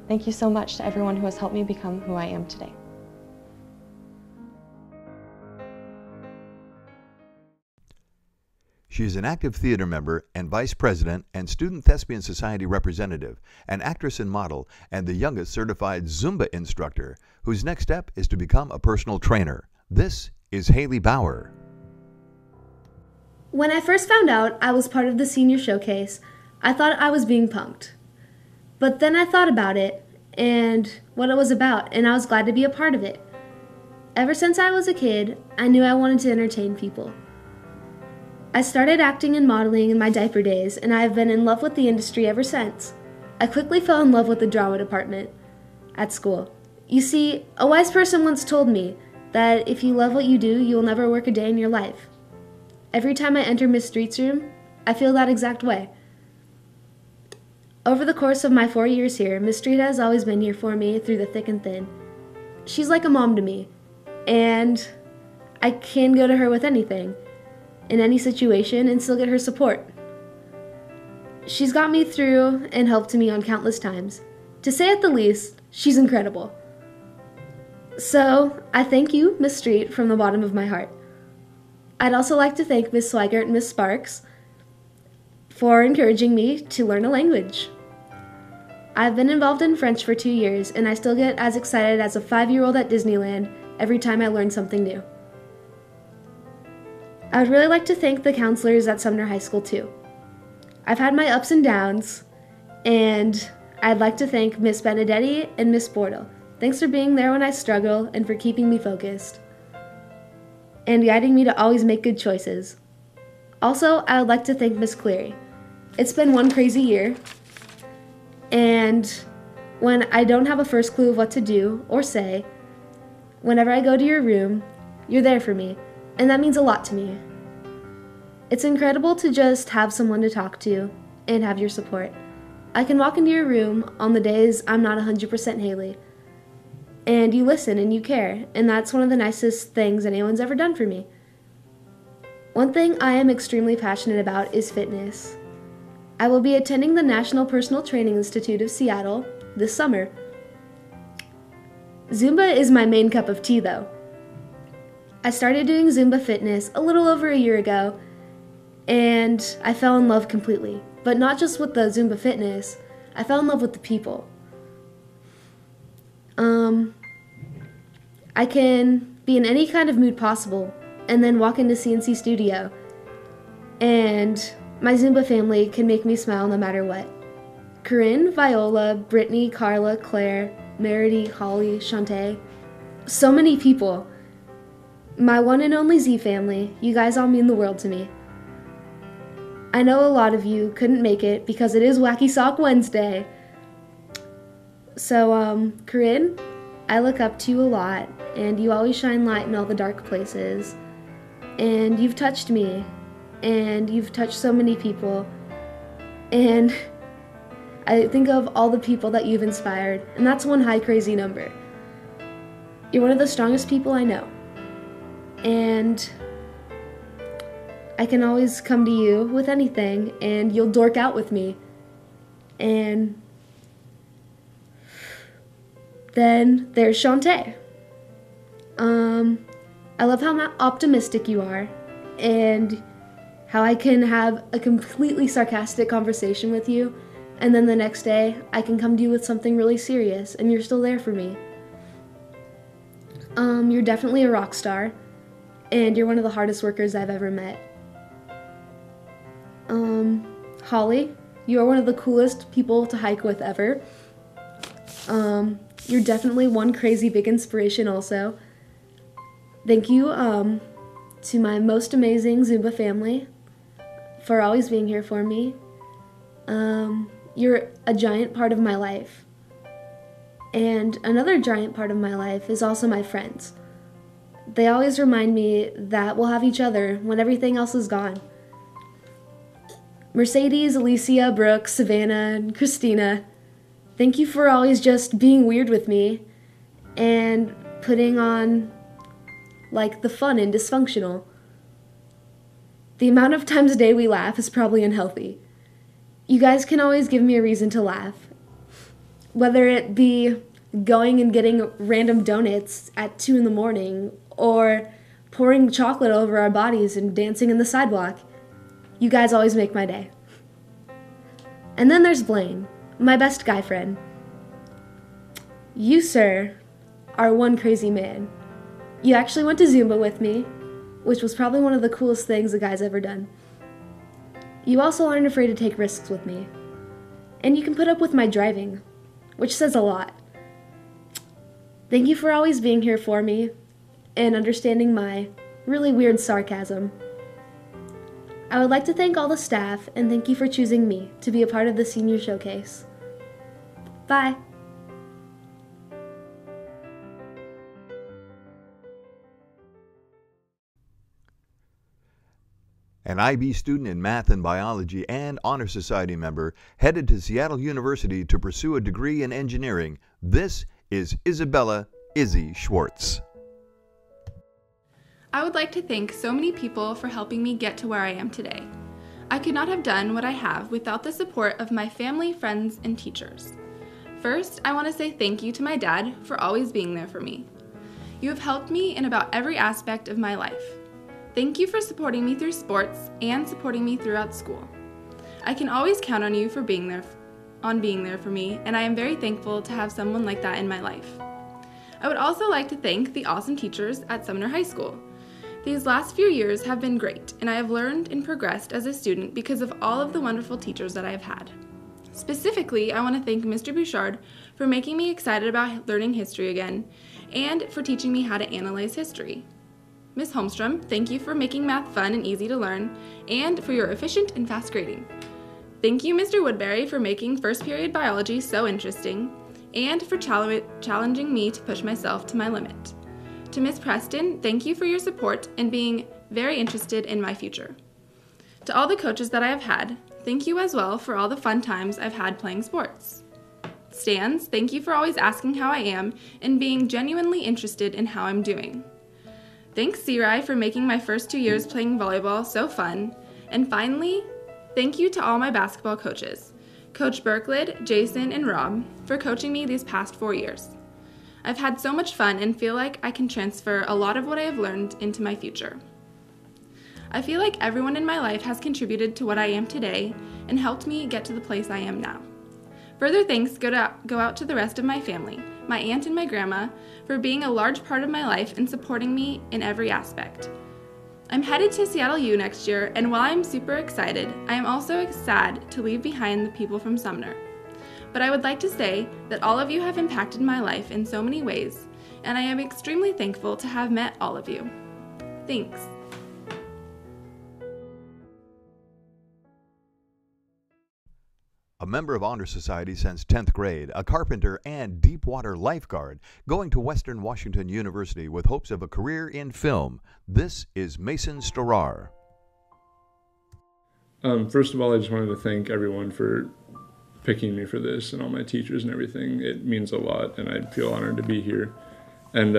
Thank you so much to everyone who has helped me become who I am today. She is an active theater member and vice president and Student Thespian Society representative, an actress and model, and the youngest certified Zumba instructor, whose next step is to become a personal trainer. This is Haley Bauer. When I first found out I was part of the senior showcase, I thought I was being punked. But then I thought about it and what it was about, and I was glad to be a part of it. Ever since I was a kid, I knew I wanted to entertain people. I started acting and modeling in my diaper days, and I have been in love with the industry ever since. I quickly fell in love with the drama department at school. You see, a wise person once told me that if you love what you do, you will never work a day in your life. Every time I enter Miss Street's room, I feel that exact way. Over the course of my 4 years here, Miss Street has always been here for me through the thick and thin. She's like a mom to me, and I can go to her with anything, in any situation, and still get her support. She's got me through and helped me on countless times. To say at the least, she's incredible. So, I thank you, Miss Street, from the bottom of my heart. I'd also like to thank Miss Swigert and Miss Sparks for encouraging me to learn a language. I've been involved in French for 2 years, and I still get as excited as a 5-year-old at Disneyland every time I learn something new. I would really like to thank the counselors at Sumner High School too. I've had my ups and downs, and I'd like to thank Miss Benedetti and Miss Bortle. Thanks for being there when I struggle and for keeping me focused and guiding me to always make good choices. Also, I would like to thank Miss Cleary. It's been one crazy year, and when I don't have a first clue of what to do or say, Whenever I go to your room, you're there for me, and that means a lot to me. It's incredible to just have someone to talk to and have your support. I can walk into your room on the days I'm not 100% Haley, and you listen and you care, and that's one of the nicest things anyone's ever done for me. One thing I am extremely passionate about is fitness. I will be attending the National Personal Training Institute of Seattle this summer. Zumba is my main cup of tea, though. I started doing Zumba fitness a little over a year ago, and I fell in love completely. But not just with the Zumba fitness, I fell in love with the people. I can be in any kind of mood possible and then walk into CNC Studio, and my Zumba family can make me smile no matter what. Corinne, Viola, Brittany, Carla, Claire, Meredy, Holly, Shantae. So many people. My one and only Z family, you guys all mean the world to me. I know a lot of you couldn't make it because it is Wacky Sock Wednesday. So, Corinne, I look up to you a lot, and you always shine light in all the dark places. And you've touched me, and you've touched so many people. And I think of all the people that you've inspired, and that's one high crazy number. You're one of the strongest people I know. And I can always come to you with anything, and you'll dork out with me. And then there's Shantae. I love how optimistic you are, and how I can have a completely sarcastic conversation with you, and then the next day I can come to you with something really serious, and you're still there for me. You're definitely a rock star, and you're one of the hardest workers I've ever met. Holly, you are one of the coolest people to hike with ever. You're definitely one crazy big inspiration also. Thank you to my most amazing Zumba family for always being here for me. You're a giant part of my life. And another giant part of my life is also my friends. They always remind me that we'll have each other when everything else is gone. Mercedes, Alicia, Brooke, Savannah, and Christina, thank you for always just being weird with me and putting on, like, the fun and dysfunctional. The amount of times a day we laugh is probably unhealthy. You guys can always give me a reason to laugh. Whether it be going and getting random donuts at 2 in the morning or pouring chocolate over our bodies and dancing in the sidewalk. You guys always make my day. And then there's Blaine, my best guy friend. You, sir, are one crazy man. You actually went to Zumba with me, which was probably one of the coolest things a guy's ever done. You also aren't afraid to take risks with me. And you can put up with my driving, which says a lot. Thank you for always being here for me and understanding my really weird sarcasm. I would like to thank all the staff and thank you for choosing me to be a part of the senior showcase. Bye. An IB student in math and biology and Honor Society member headed to Seattle University to pursue a degree in engineering. This is Isabella Izzy Schwartz. I would like to thank so many people for helping me get to where I am today. I could not have done what I have without the support of my family, friends, and teachers. First, I want to say thank you to my dad for always being there for me. You have helped me in about every aspect of my life. Thank you for supporting me through sports and supporting me throughout school. I can always count on you for being there for me, and I am very thankful to have someone like that in my life. I would also like to thank the awesome teachers at Sumner High School. These last few years have been great, and I have learned and progressed as a student because of all of the wonderful teachers that I have had. Specifically, I want to thank Mr. Bouchard for making me excited about learning history again, and for teaching me how to analyze history. Ms. Holmstrom, thank you for making math fun and easy to learn, and for your efficient and fast grading. Thank you, Mr. Woodbury, for making first period biology so interesting, and for challenging me to push myself to my limit. To Ms. Preston, thank you for your support and being very interested in my future. To all the coaches that I have had, thank you as well for all the fun times I've had playing sports. Stans, thank you for always asking how I am and being genuinely interested in how I'm doing. Thanks, Sirai, for making my first 2 years playing volleyball so fun. And finally, thank you to all my basketball coaches, Coach Berklid, Jason, and Rob, for coaching me these past 4 years. I've had so much fun and feel like I can transfer a lot of what I have learned into my future. I feel like everyone in my life has contributed to what I am today and helped me get to the place I am now. Further thanks go out to the rest of my family, my aunt and my grandma, for being a large part of my life and supporting me in every aspect. I'm headed to Seattle U next year, and while I'm super excited, I am also sad to leave behind the people from Sumner. But I would like to say that all of you have impacted my life in so many ways, and I am extremely thankful to have met all of you. Thanks. A member of Honor Society since 10th grade, a carpenter and deep-water lifeguard, going to Western Washington University with hopes of a career in film. This is Mason Storar. First of all, I just wanted to thank everyone for picking me for this and all my teachers and everything. It means a lot, and I feel honored to be here. And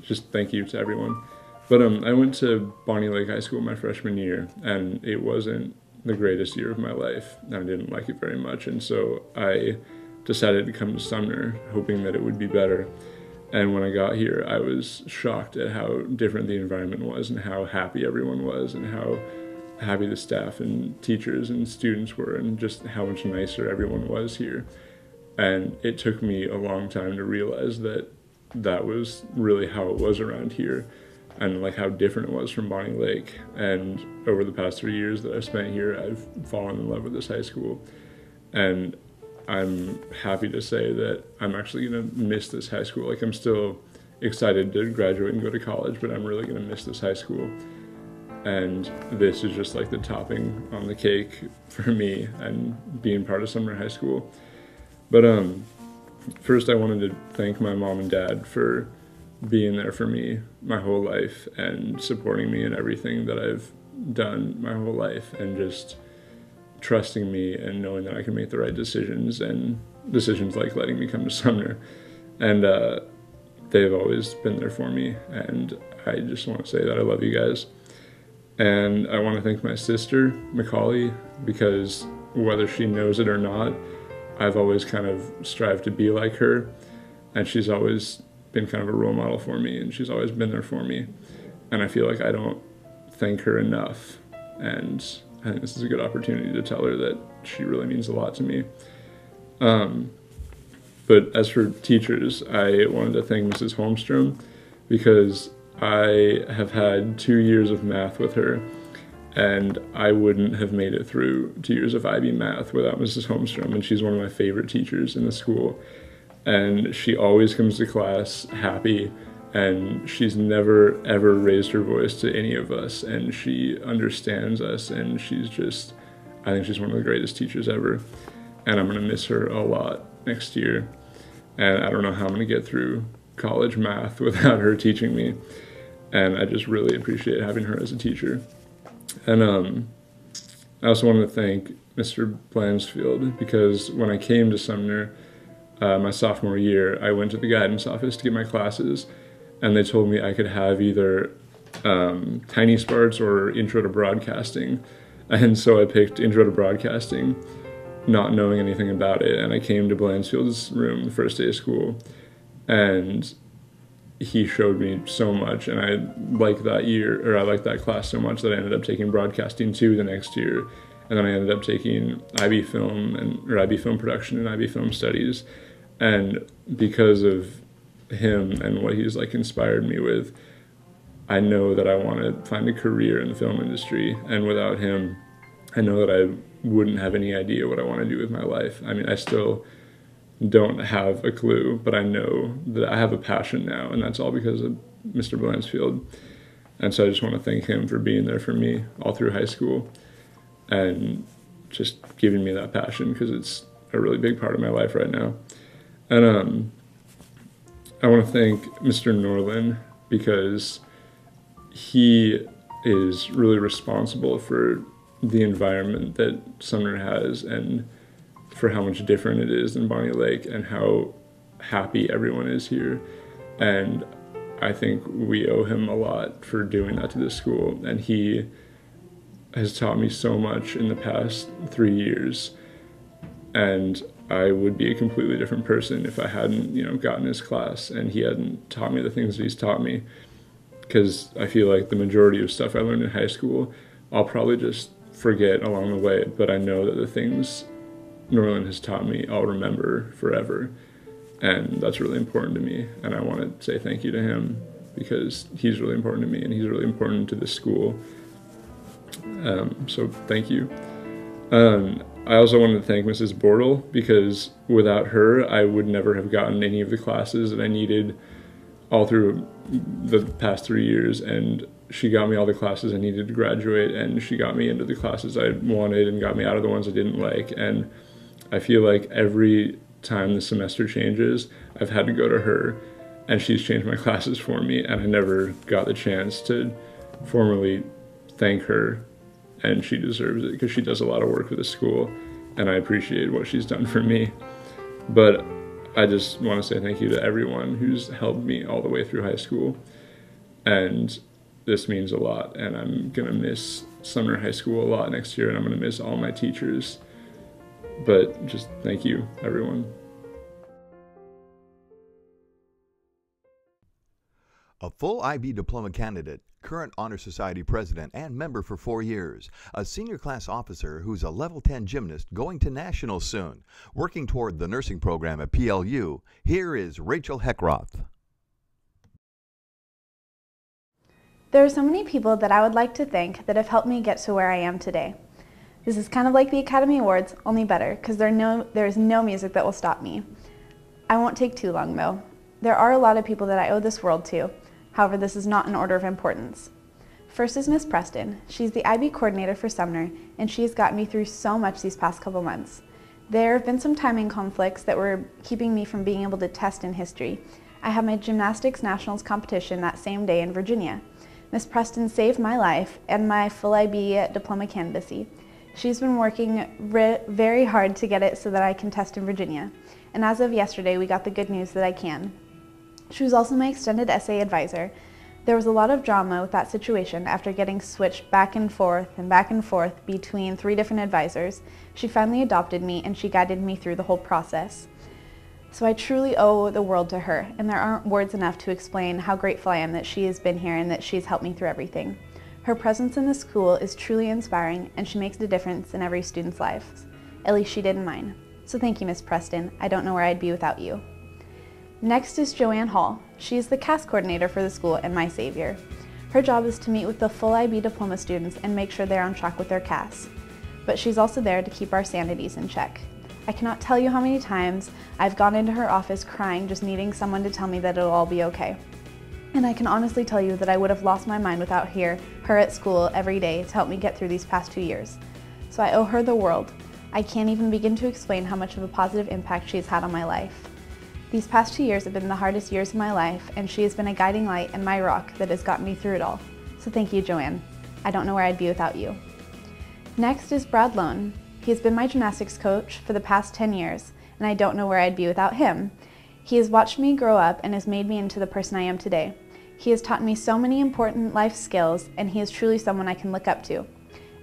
just thank you to everyone. But I went to Bonnie Lake High School my freshman year, and it wasn't the greatest year of my life. I didn't like it very much, and so I decided to come to Sumner, hoping that it would be better. And when I got here, I was shocked at how different the environment was and how happy everyone was and how happy the staff and teachers and students were and just how much nicer everyone was here. And it took me a long time to realize that that was really how it was around here, and like how different it was from Bonnie Lake. And over the past 3 years that I've spent here, I've fallen in love with this high school. And I'm happy to say that I'm actually gonna miss this high school. Like, I'm still excited to graduate and go to college, but I'm really gonna miss this high school. And this is just like the topping on the cake for me and being part of Sumner High School. But first I wanted to thank my mom and dad for being there for me my whole life and supporting me in everything that I've done my whole life, and just trusting me and knowing that I can make the right decisions, and decisions like letting me come to Sumner. And they've always been there for me, and I just want to say that I love you guys. And I want to thank my sister, Macaulay, because whether she knows it or not, I've always kind of strived to be like her, and she's always been kind of a role model for me, and she's always been there for me. And I feel like I don't thank her enough, and I think this is a good opportunity to tell her that she really means a lot to me. But as for teachers, I wanted to thank Mrs. Holmstrom, because I have had 2 years of math with her, and I wouldn't have made it through 2 years of IB math without Mrs. Holmstrom, and she's one of my favorite teachers in the school. And she always comes to class happy, and she's never ever raised her voice to any of us, and she understands us, and I think she's one of the greatest teachers ever, and I'm gonna miss her a lot next year. And I don't know how I'm gonna get through college math without her teaching me, and I just really appreciate having her as a teacher. And I also want to thank Mr. Blansfield, because when I came to Sumner my sophomore year, I went to the guidance office to get my classes, and they told me I could have either Tiny Sparts or Intro to Broadcasting. And so I picked Intro to Broadcasting, not knowing anything about it, and I came to Blansfield's room the first day of school, and he showed me so much, and I liked that class so much that I ended up taking Broadcasting 2 the next year, and then I ended up taking IB Film IB Film Production and IB Film Studies. And because of him and what he's like inspired me with, I know that I want to find a career in the film industry. And without him, I know that I wouldn't have any idea what I want to do with my life. I mean, I still don't have a clue, but I know that I have a passion now, and that's all because of Mr. Blansfield. And so I just want to thank him for being there for me all through high school and just giving me that passion, because it's a really big part of my life right now. And I want to thank Mr. Norlin because he is really responsible for the environment that Sumner has and for how much different it is than Bonney Lake and how happy everyone is here. And I think we owe him a lot for doing that to this school. And he has taught me so much in the past 3 years. And I would be a completely different person if I hadn't, gotten his class and he hadn't taught me the things that he's taught me. Because I feel like the majority of stuff I learned in high school, I'll probably just forget along the way. But I know that the things Norlin has taught me, I'll remember forever. And that's really important to me. And I want to say thank you to him because he's really important to me and he's really important to this school. So thank you. I also wanted to thank Mrs. Bortle because without her, I would never have gotten any of the classes that I needed all through the past 3 years. And she got me all the classes I needed to graduate, and she got me into the classes I wanted and got me out of the ones I didn't like. And I feel like every time the semester changes, I've had to go to her, and she's changed my classes for me, and I never got the chance to formally thank her. And she deserves it because she does a lot of work with the school and I appreciate what she's done for me. But I just want to say thank you to everyone who's helped me all the way through high school. And this means a lot, and I'm going to miss Sumner High School a lot next year, and I'm going to miss all my teachers. But just thank you, everyone. A full IB diploma candidate, current Honor Society president and member for 4 years, a senior class officer who's a level 10 gymnast going to nationals soon, working toward the nursing program at PLU, here is Rachel Heckroth. There are so many people that I would like to thank that have helped me get to where I am today. This is kind of like the Academy Awards, only better, because there is no music that will stop me. I won't take too long though. There are a lot of people that I owe this world to. However, this is not in order of importance. First is Miss Preston. She's the IB coordinator for Sumner, and she's gotten me through so much these past couple months. There have been some timing conflicts that were keeping me from being able to test in history. I had my gymnastics nationals competition that same day in Virginia. Miss Preston saved my life and my full IB diploma candidacy. She's been working very hard to get it so that I can test in Virginia. And as of yesterday, we got the good news that I can. She was also my extended essay advisor. There was a lot of drama with that situation after getting switched back and forth between 3 different advisors. She finally adopted me and she guided me through the whole process. So I truly owe the world to her, and there aren't words enough to explain how grateful I am that she has been here and that she's helped me through everything. Her presence in the school is truly inspiring, and she makes a difference in every student's life. At least she did in mine. So thank you, Miss Preston. I don't know where I'd be without you. Next is Joanne Hall. She is the CAS coordinator for the school and my savior. Her job is to meet with the full IB diploma students and make sure they're on track with their CAS. But she's also there to keep our sanities in check. I cannot tell you how many times I've gone into her office crying, just needing someone to tell me that it'll all be okay. And I can honestly tell you that I would have lost my mind without her at school every day to help me get through these past 2 years. So I owe her the world. I can't even begin to explain how much of a positive impact she has had on my life. These past 2 years have been the hardest years of my life, and she has been a guiding light and my rock that has gotten me through it all. So thank you, Joanne. I don't know where I'd be without you. Next is Brad Lone. He has been my gymnastics coach for the past 10 years, and I don't know where I'd be without him. He has watched me grow up and has made me into the person I am today. He has taught me so many important life skills, and he is truly someone I can look up to.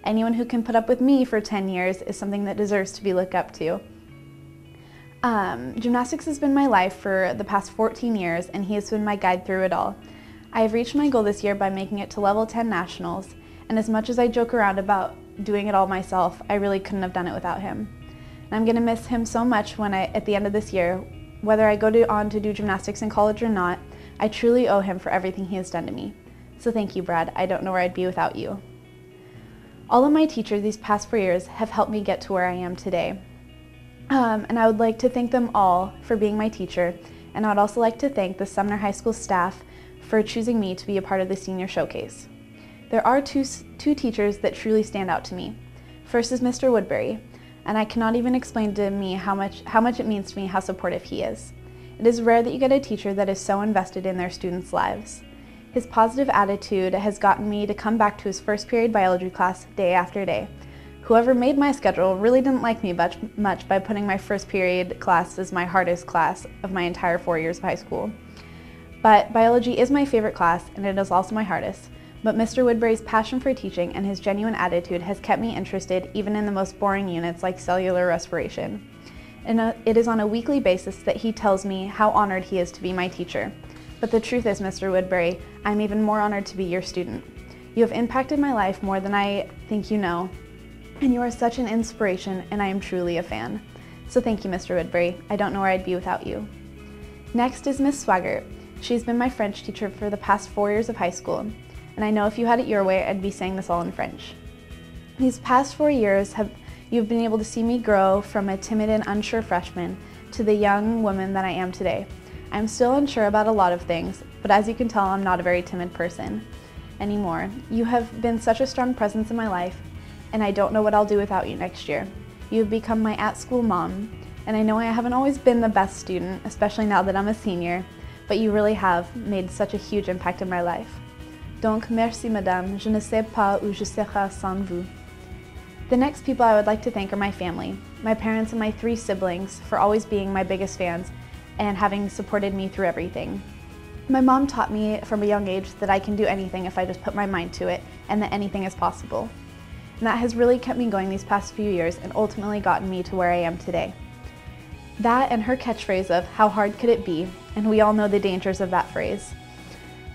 Anyone who can put up with me for 10 years is something that deserves to be looked up to. Gymnastics has been my life for the past 14 years, and he has been my guide through it all. I have reached my goal this year by making it to level 10 nationals, and as much as I joke around about doing it all myself, I really couldn't have done it without him. And I'm going to miss him so much at the end of this year. Whether I go on to do gymnastics in college or not, I truly owe him for everything he has done to me. So thank you, Brad. I don't know where I'd be without you. All of my teachers these past 4 years have helped me get to where I am today. And I would like to thank them all for being my teacher, and I would also like to thank the Sumner High School staff for choosing me to be a part of the Senior Showcase. There are two teachers that truly stand out to me. First is Mr. Woodbury, and I cannot even explain to me how much it means to me how supportive he is. It is rare that you get a teacher that is so invested in their students' lives. His positive attitude has gotten me to come back to his first period biology class day after day. Whoever made my schedule really didn't like me much by putting my first period class as my hardest class of my entire 4 years of high school. But biology is my favorite class, and it is also my hardest. But Mr. Woodbury's passion for teaching and his genuine attitude has kept me interested even in the most boring units like cellular respiration. And it is on a weekly basis that he tells me how honored he is to be my teacher. But the truth is, Mr. Woodbury, I'm even more honored to be your student. You have impacted my life more than I think you know, and you are such an inspiration, and I am truly a fan. So thank you, Mr. Woodbury. I don't know where I'd be without you. Next is Miss Swaggart. She's been my French teacher for the past 4 years of high school, and I know if you had it your way, I'd be saying this all in French. These past 4 years you've been able to see me grow from a timid and unsure freshman to the young woman that I am today. I'm still unsure about a lot of things, but as you can tell, I'm not a very timid person anymore. You have been such a strong presence in my life, and I don't know what I'll do without you next year. You've become my at-school mom, and I know I haven't always been the best student, especially now that I'm a senior, but you really have made such a huge impact in my life. Donc merci madame, je ne sais pas où je serai sans vous. The next people I would like to thank are my family, my parents and my 3 siblings for always being my biggest fans and having supported me through everything. My mom taught me from a young age that I can do anything if I just put my mind to it and that anything is possible. And that has really kept me going these past few years and ultimately gotten me to where I am today. That and her catchphrase of, how hard could it be? And we all know the dangers of that phrase.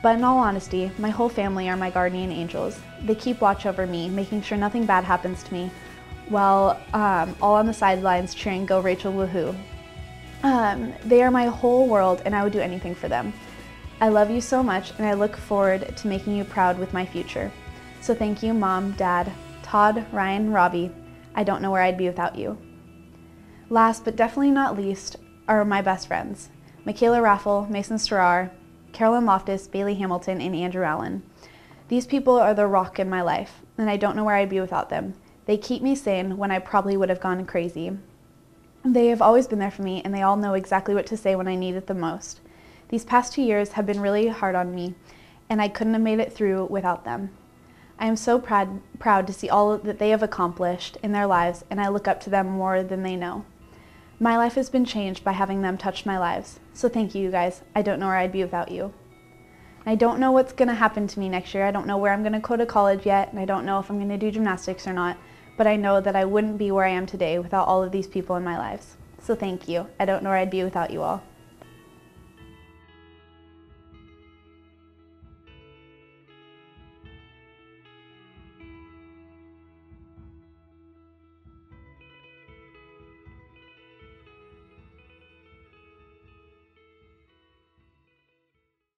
But in all honesty, my whole family are my guardian angels. They keep watch over me, making sure nothing bad happens to me, while all on the sidelines cheering, go Rachel, woohoo. They are my whole world, and I would do anything for them. I love you so much, and I look forward to making you proud with my future. So thank you, Mom, Dad, Todd, Ryan, Robbie. I don't know where I'd be without you. Last but definitely not least are my best friends, Michaela Raffel, Mason Starrar, Carolyn Loftus, Bailey Hamilton, and Andrew Allen. These people are the rock in my life, and I don't know where I'd be without them. They keep me sane when I probably would have gone crazy. They have always been there for me, and they all know exactly what to say when I need it the most. These past 2 years have been really hard on me, and I couldn't have made it through without them. I am so proud to see all that they have accomplished in their lives, and I look up to them more than they know. My life has been changed by having them touch my lives. So thank you guys. I don't know where I'd be without you. I don't know what's going to happen to me next year. I don't know where I'm going to go to college yet, and I don't know if I'm going to do gymnastics or not, but I know that I wouldn't be where I am today without all of these people in my lives. So thank you. I don't know where I'd be without you all.